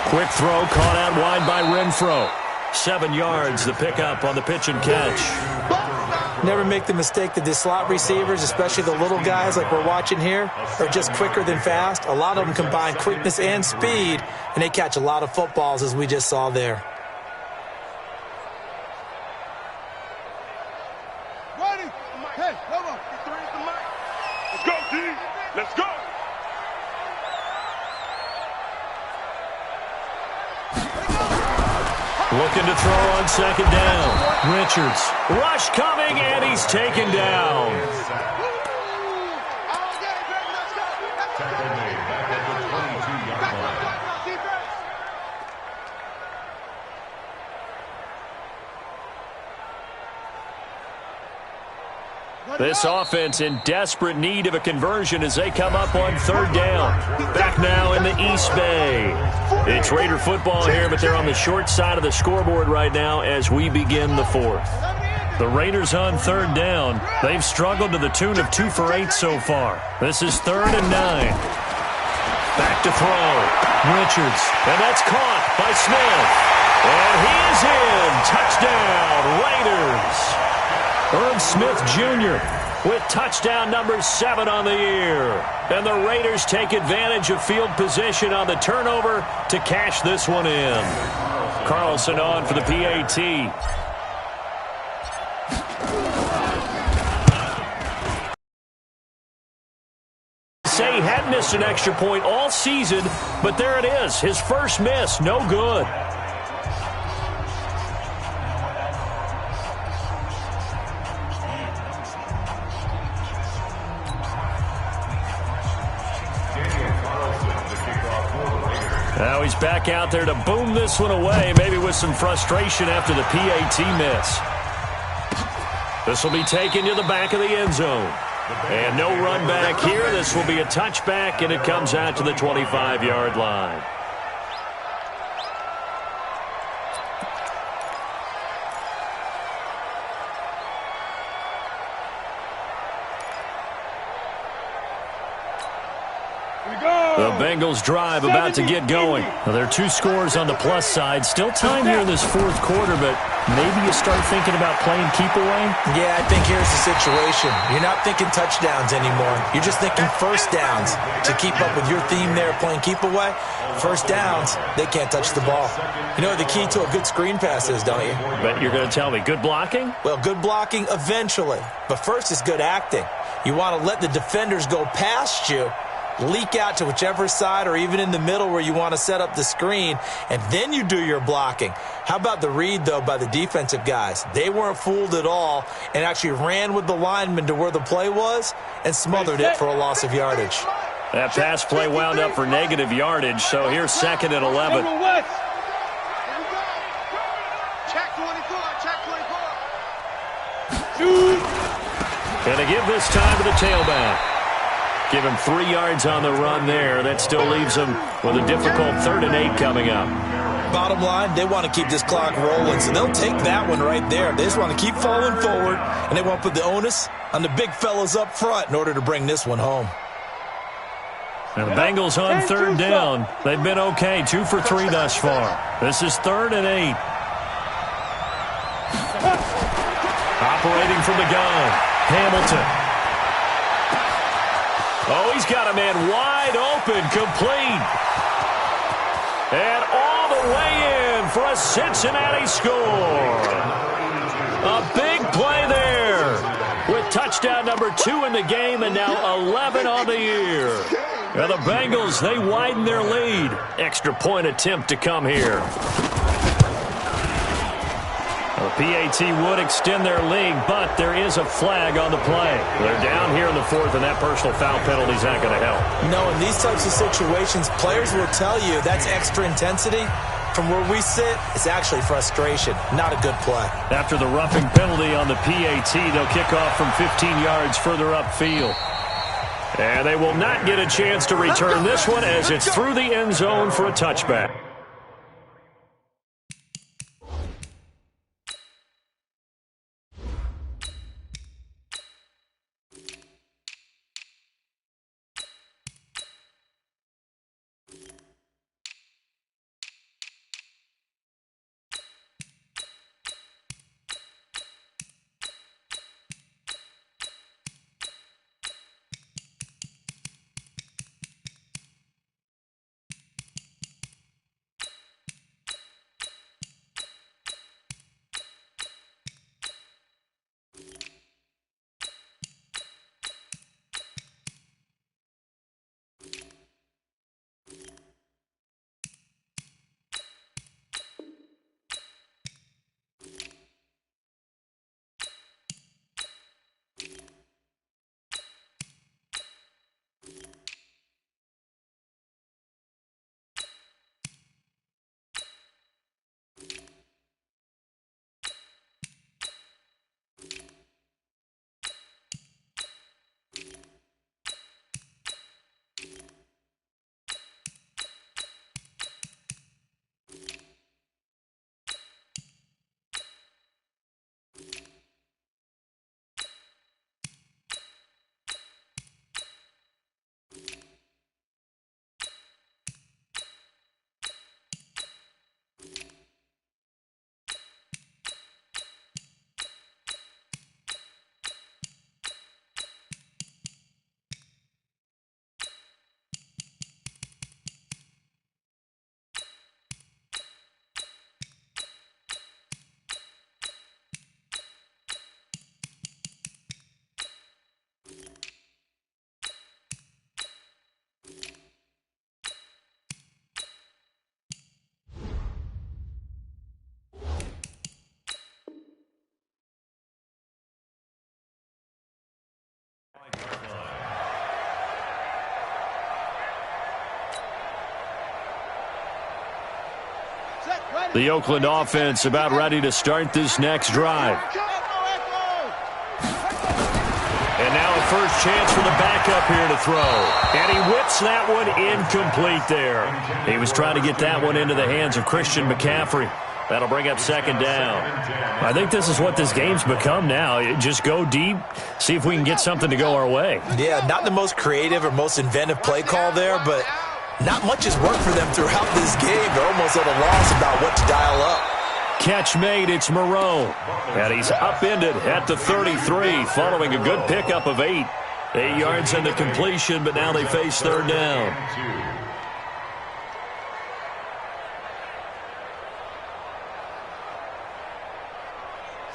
Quick throw caught out wide by Renfro. 7 yards, the pickup on the pitch and catch. Never make the mistake that the slot receivers, especially the little guys like we're watching here, are just quicker than fast. A lot of them combine quickness and speed, and they catch a lot of footballs, as we just saw there. Ready? Hey, come on. Let's go, D. Let's go. Looking to throw on second down. Richards. Rush coming, and he's taken down. Tackle made back at the 22-yard line. This offense in desperate need of a conversion as they come up on third down. Back now in the East Bay. It's Raider football here, but they're on the short side of the scoreboard right now as we begin the fourth. The Raiders on third down. They've struggled to the tune of 2 for 8 so far. This is 3rd and 9. Back to throw. Richards. And that's caught by Smith. And he is in. Touchdown, Raiders. Irv Smith Jr. with touchdown number 7 on the year. And the Raiders take advantage of field position on the turnover to cash this one in. Carlson on for the PAT. Say he hadn't missed an extra point all season, but there it is. His first miss, no good. Now he's back out there to boom this one away, maybe with some frustration after the PAT miss. This will be taken to the back of the end zone. And no run back here. This will be a touchback, and it comes out to the 25-yard line. The Bengals drive about to get going. Well, there are 2 scores on the plus side. Still time here in this fourth quarter, but maybe you start thinking about playing keep away? Yeah, I think here's the situation. You're not thinking touchdowns anymore. You're just thinking first downs. To keep up with your theme there, playing keep away, first downs, they can't touch the ball. You know what the key to a good screen pass is, don't you? Bet you're going to tell me. Good blocking? Well, good blocking eventually. But first is good acting. You want to let the defenders go past you, leak out to whichever side or even in the middle where you want to set up the screen, and then you do your blocking. How about the read, though, by the defensive guys? They weren't fooled at all and actually ran with the lineman to where the play was and smothered it for a loss of yardage. That pass play wound up for negative yardage, so here's 2nd and 11. Check 24, check 24. Going to give this time to the tailback. Give him 3 yards on the run there. That still leaves him with a difficult 3rd and 8 coming up. Bottom line, they want to keep this clock rolling, so they'll take that one right there. They just want to keep falling forward, and they want to put the onus on the big fellas up front in order to bring this one home. And the Bengals on 3rd down. They've been okay, 2 for 3 thus far. This is 3rd and 8. Operating from the gun, Hamilton. Oh, he's got a man wide open, complete. And all the way in for a Cincinnati score. A big play there with touchdown number 2 in the game and now 11 on the year. And the Bengals, they widen their lead. Extra point attempt to come here. The PAT would extend their lead, but there is a flag on the play. They're down here in the 4th, and that personal foul penalty is not going to help. No, in these types of situations, players will tell you that's extra intensity. From where we sit, it's actually frustration, not a good play. After the roughing penalty on the PAT, they'll kick off from 15 yards further upfield. And they will not get a chance to return this one as it's through the end zone for a touchback. The Oakland offense about ready to start this next drive. And now a first chance for the backup here to throw. And he whips that one incomplete there. He was trying to get that one into the hands of Christian McCaffrey. That'll bring up second down. I think this is what this game's become now. Just go deep, see if we can get something to go our way. Yeah, not the most creative or most inventive play call there, but not much has worked for them throughout this game. They're almost at a loss about what to dial up. Catch made, it's Moreau. And he's upended at the 33 following a good pickup of 8. 8 yards in the completion, but now they face third down.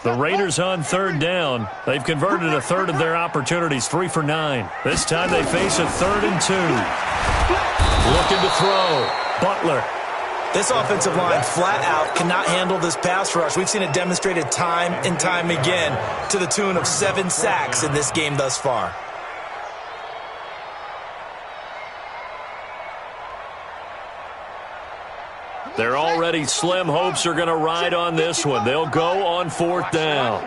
The Raiders on third down. They've converted a third of their opportunities, 3 for 9. This time they face a 3rd and 2. Looking to throw. Butler. This offensive line flat out cannot handle this pass rush. We've seen it demonstrated time and time again to the tune of 7 sacks in this game thus far. They're already slim hopes are going to ride on this one. They'll go on 4th down.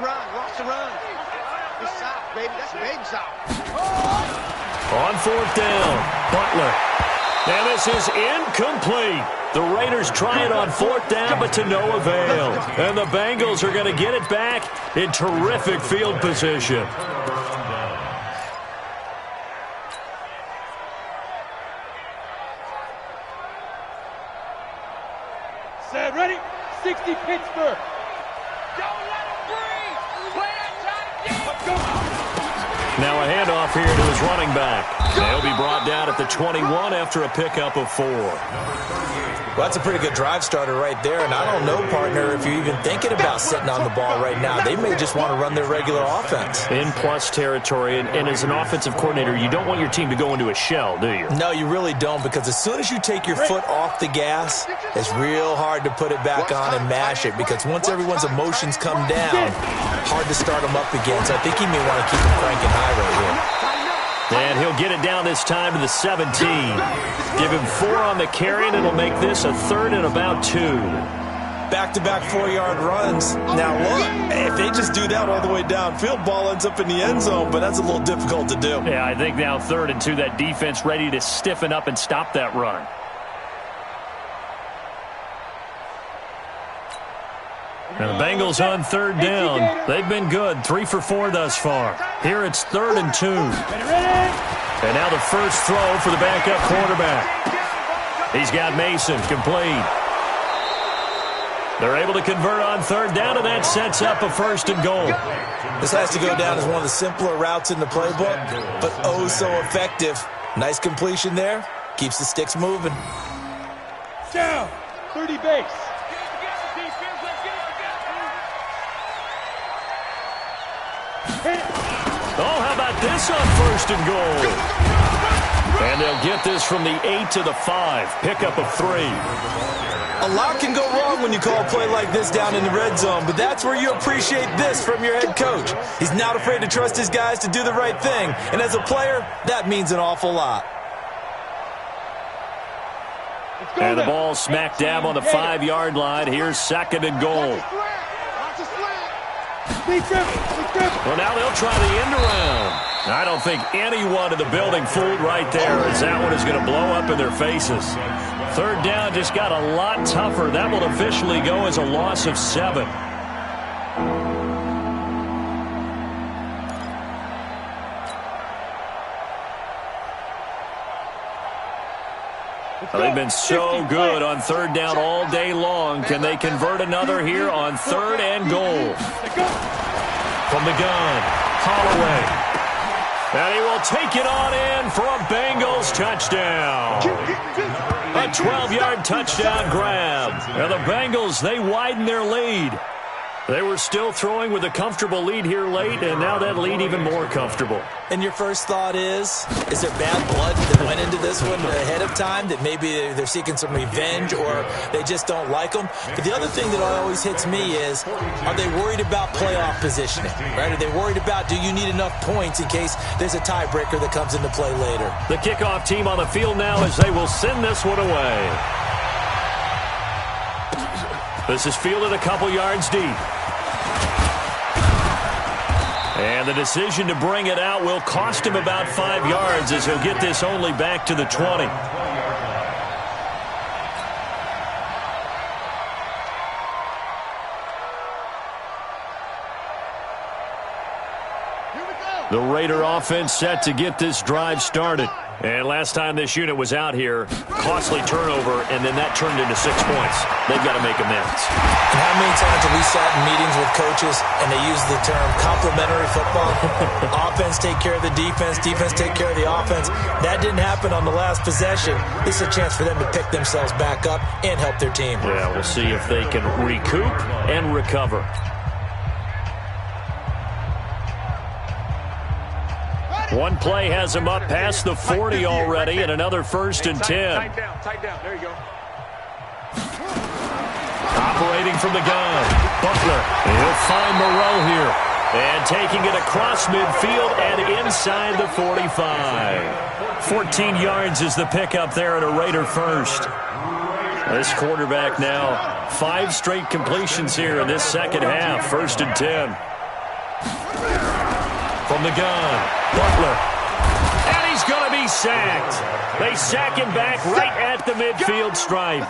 On 4th down, Butler. And this is incomplete. The Raiders try it on 4th down, but to no avail. And the Bengals are going to get it back in terrific field position. Set, ready? 60 Pittsburgh. Don't let him breathe. Play outside deep. Now a handoff here to his running back. They'll be brought down at the 21 after a pickup of 4. Well, that's a pretty good drive starter right there, and I don't know, partner, if you're even thinking about sitting on the ball right now. They may just want to run their regular offense. In plus territory, and as an offensive coordinator, you don't want your team to go into a shell, do you? No, you really don't, because as soon as you take your foot off the gas, it's real hard to put it back on and mash it, because once everyone's emotions come down, hard to start them up again. So I think he may want to keep them cranking high right here. And he'll get it down this time to the 17. Give him 4 on the carry, and it'll make this a 3rd and about 2. Back-to-back 4-yard runs. Now look, if they just do that all the way downfield, ball ends up in the end zone, but that's a little difficult to do. Yeah, I think now 3rd and 2, that defense ready to stiffen up and stop that run. And the Bengals on 3rd down. They've been good, 3 for 4 thus far. Here it's 3rd and 2. And now the first throw for the backup quarterback. He's got Mason complete. They're able to convert on 3rd down, and that sets up a 1st and goal. This has to go down as one of the simpler routes in the playbook, but oh so effective. Nice completion there. Keeps the sticks moving. Down. 30 base. Oh, how about this on 1st and goal? And they'll get this from the 8 to the 5. Pickup of 3. A lot can go wrong when you call a play like this down in the red zone, but that's where you appreciate this from your head coach. He's not afraid to trust his guys to do the right thing, and as a player, that means an awful lot. And the ball smack dab on the 5-yard line. Here's 2nd and goal. Well, now they'll try the end around. I don't think anyone in the building fooled right there, as that one is going to blow up in their faces. 3rd down just got a lot tougher. That will officially go as a loss of 7. They've been so good on 3rd down all day long. Can they convert another here on 3rd and goal? From the gun, Holloway. And he will take it on in for a Bengals touchdown. A 12-yard touchdown grab. And the Bengals, they widen their lead. They were still throwing with a comfortable lead here late, and now that lead even more comfortable. And your first thought is there bad blood that went into this one ahead of time, that maybe they're seeking some revenge or they just don't like them? But the other thing that always hits me is, are they worried about playoff positioning? Right? Are they worried about, do you need enough points in case there's a tiebreaker that comes into play later? The kickoff team on the field now as they will send this one away. This is fielded a couple yards deep. And the decision to bring it out will cost him about 5 yards as he'll get this only back to the 20. The Raider offense set to get this drive started. And last time this unit was out here, costly turnover, and then that turned into 6 points. They've got to make amends. And how many times have we sat in meetings with coaches and they use the term complementary football? Offense take care of the defense, defense take care of the offense. That didn't happen on the last possession. This is a chance for them to pick themselves back up and help their team. Yeah, we'll see if they can recoup and recover. One play has him up past the 40 already, and another 1st and 10. Tight down. There you go. Operating from the gun, Butler. He'll find Moreau here. And taking it across midfield and inside the 45. 14 yards is the pickup there at a Raider first. This quarterback now, 5 straight completions here in this second half. 1st and 10. From the gun, Butler. And he's going to be sacked. They sack him back right at the midfield stripe.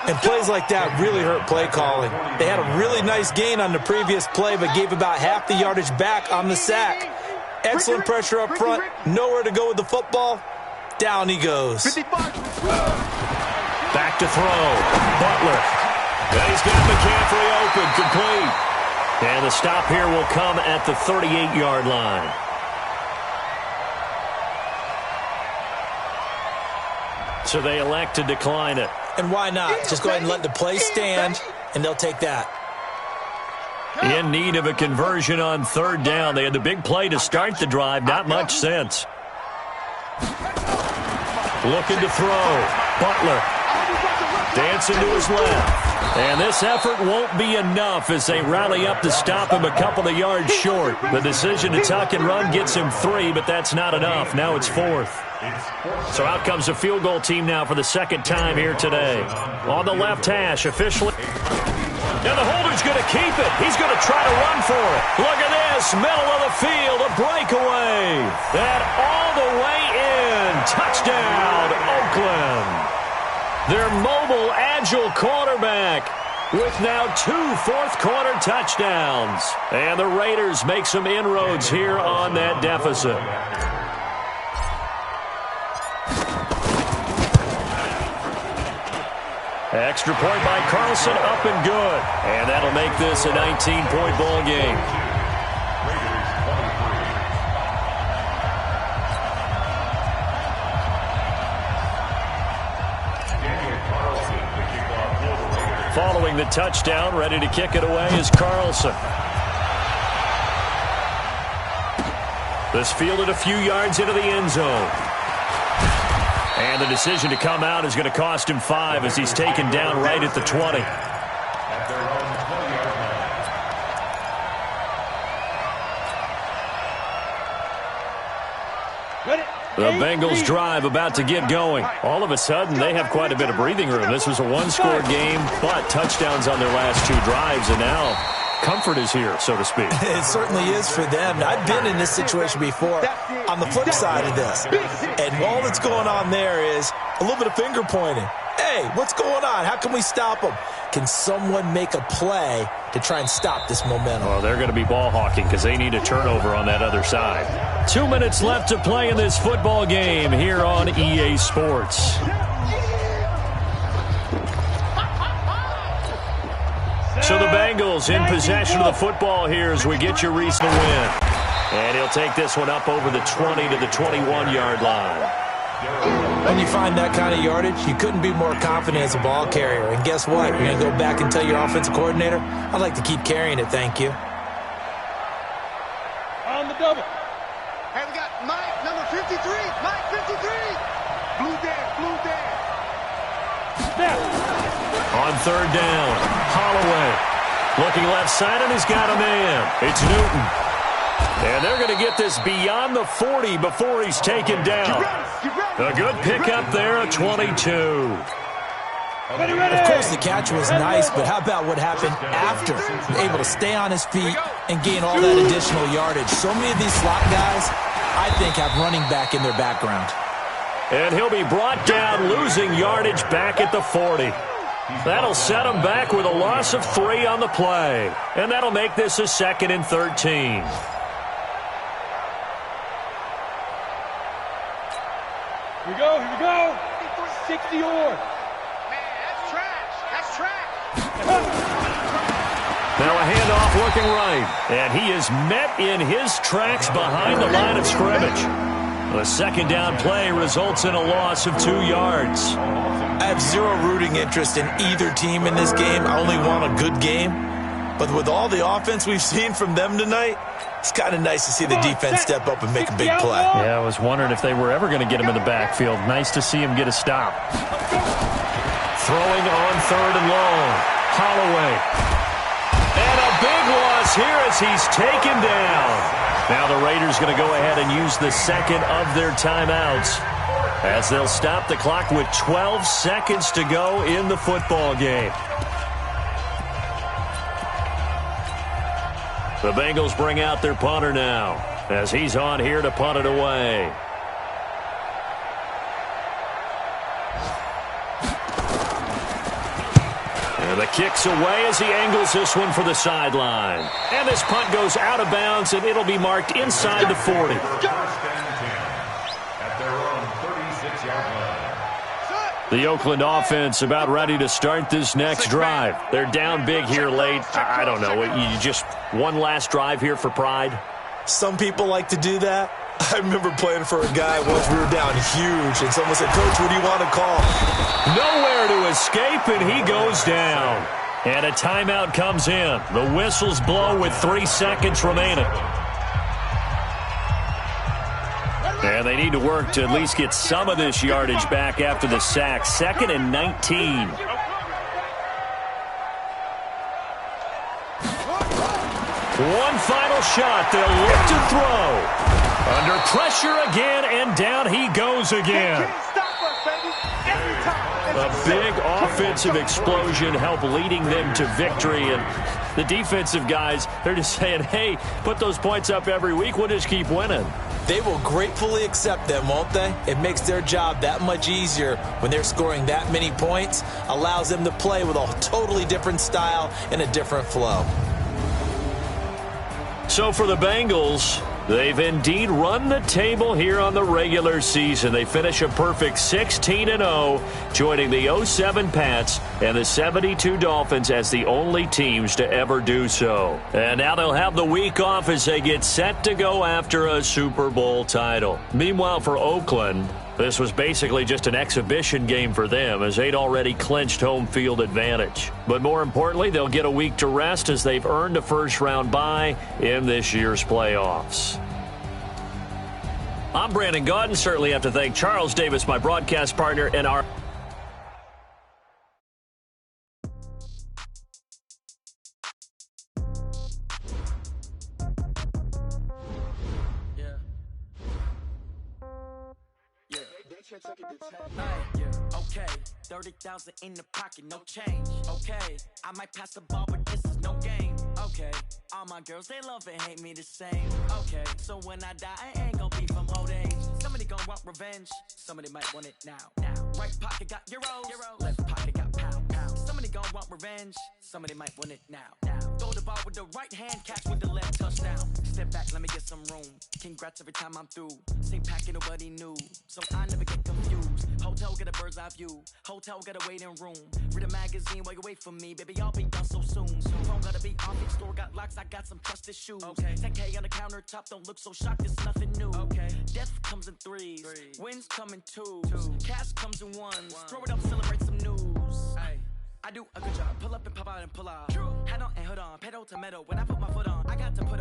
And plays like that really hurt play calling. They had a really nice gain on the previous play, but gave about half the yardage back on the sack. Excellent pressure up front. Nowhere to go with the football. Down he goes. Back to throw. Butler. And he's got McCaffrey open, complete. And the stop here will come at the 38-yard line. So they elect to decline it. And why not? Just go ahead and let the play stand, and they'll take that. In need of a conversion on 3rd down. They had the big play to start the drive. Not much sense. Looking to throw. Butler. Dancing to his left. And this effort won't be enough as they rally up to stop him a couple of yards short. The decision to tuck and run gets him 3, but that's not enough. Now it's 4th. So out comes the field goal team now for the second time here today. On the left hash, officially. And the holder's going to keep it. He's going to try to run for it. Look at this. Middle of the field. A breakaway. And all the way in. Touchdown, Oakland. Their mobile, agile quarterback with now 2 fourth-quarter touchdowns. And the Raiders make some inroads here on that deficit. Extra point by Carlson, up and good. And that'll make this a 19-point ball game. Following the touchdown, ready to kick it away is Carlson. This fielded a few yards into the end zone. And the decision to come out is going to cost him 5 as he's taken down right at the 20. The Bengals drive about to get going. All of a sudden, they have quite a bit of breathing room. This was a one-score game, but touchdowns on their last 2 drives, and now comfort is here, so to speak. It certainly is for them. I've been in this situation before on the flip side of this. And all that's going on there is a little bit of finger pointing. Hey, what's going on? How can we stop them? Can someone make a play to try and stop this momentum? Well, they're going to be ball hawking because they need a turnover on that other side. 2 minutes left to play in this football game here on EA Sports. So the Bengals in possession of the football here as we get your recent win. And he'll take this one up over the 20 to the 21-yard line. When you find that kind of yardage, you couldn't be more confident as a ball carrier. And guess what? You're going to go back and tell your offensive coordinator, I'd like to keep carrying it, thank you. On the double. Hey, we got Mike, number 53. Mike, 53. Blue there. Snap. On third down, Holloway looking left side, and he's got a man. It's Newton. And they're going to get this beyond the 40 before he's taken down. A good pickup there at 22. Of course, the catch was nice, but how about what happened after? Able to stay on his feet and gain all that additional yardage. So many of these slot guys, I think, have running back in their background. And he'll be brought down, losing yardage back at the 40. That'll set him back with a loss of 3 on the play. And that'll make this a 2nd and 13. Here we go. 60-yard. Man, that's trash. Now a handoff looking right. And he is met in his tracks behind the line of scrimmage. The second down play results in a loss of 2 yards. I have zero rooting interest in either team in this game. I only want a good game. But with all the offense we've seen from them tonight, it's kind of nice to see the defense step up and make a big play. Yeah, I was wondering if they were ever going to get him in the backfield. Nice to see him get a stop. Throwing on third and long. Holloway. And a big loss here as he's taken down. Now the Raiders going to go ahead and use the second of their timeouts as they'll stop the clock with 12 seconds to go in the football game. The Bengals bring out their punter now as he's on here to punt it away. And the kick's away as he angles this one for the sideline. And this punt goes out of bounds, and it'll be marked inside the 40. The Oakland offense about ready to start this next drive. They're down big here late. I don't know. You just one last drive here for pride? Some people like to do that. I remember playing for a guy once we were down huge, and someone said, Coach, what do you want to call? Nowhere to escape, and he goes down. And a timeout comes in. The whistles blow with 3 seconds remaining. And they need to work to at least get some of this yardage back after the sack. 2nd and 19. One final shot. They'll look to throw. Under pressure again, and down he goes again. A big offensive explosion helped leading them to victory. And the defensive guys, they're just saying, hey, put those points up every week. We'll just keep winning. They will gratefully accept them, won't they? It makes their job that much easier when they're scoring that many points. Allows them to play with a totally different style and a different flow. So for the Bengals, they've indeed run the table here on the regular season. They finish a perfect 16-0, joining the 07 Pats and the 72 Dolphins as the only teams to ever do so. And now they'll have the week off as they get set to go after a Super Bowl title. Meanwhile, for Oakland, this was basically just an exhibition game for them as they'd already clinched home field advantage. But more importantly, they'll get a week to rest as they've earned a first-round bye in this year's playoffs. I'm Brandon Gaudin. Certainly have to thank Charles Davis, my broadcast partner, and our... Okay, 30,000 in the pocket, no change. Okay, I might pass the ball, but this is no game. Okay, all my girls, they love and hate me the same. Okay, so when I die, I ain't gonna be from old age. Somebody gonna want revenge, somebody might want it now. Right pocket got euros, left pocket got pound. Somebody gonna want revenge, somebody might want it now. Throw the ball with the right hand, catch with the left, touchdown. Step back, let me get some room. Congrats every time I'm through. Same packet, nobody knew, so I never get confused. Hotel get a bird's eye view. Hotel got a waiting room. Read a magazine while you wait for me. Baby, I'll be done so soon. Phone gotta be off. Each store got locks. I got some trusted shoes. Okay. 10K on the countertop. Don't look so shocked. It's nothing new. Okay. Death comes in threes. Wins come in twos. Cash comes in ones. Throw it up, celebrate some news. Ay. I do a good job. Pull up and pop out and pull out. Hat on and hood on. Pedal to metal. When I put my foot on, I got to put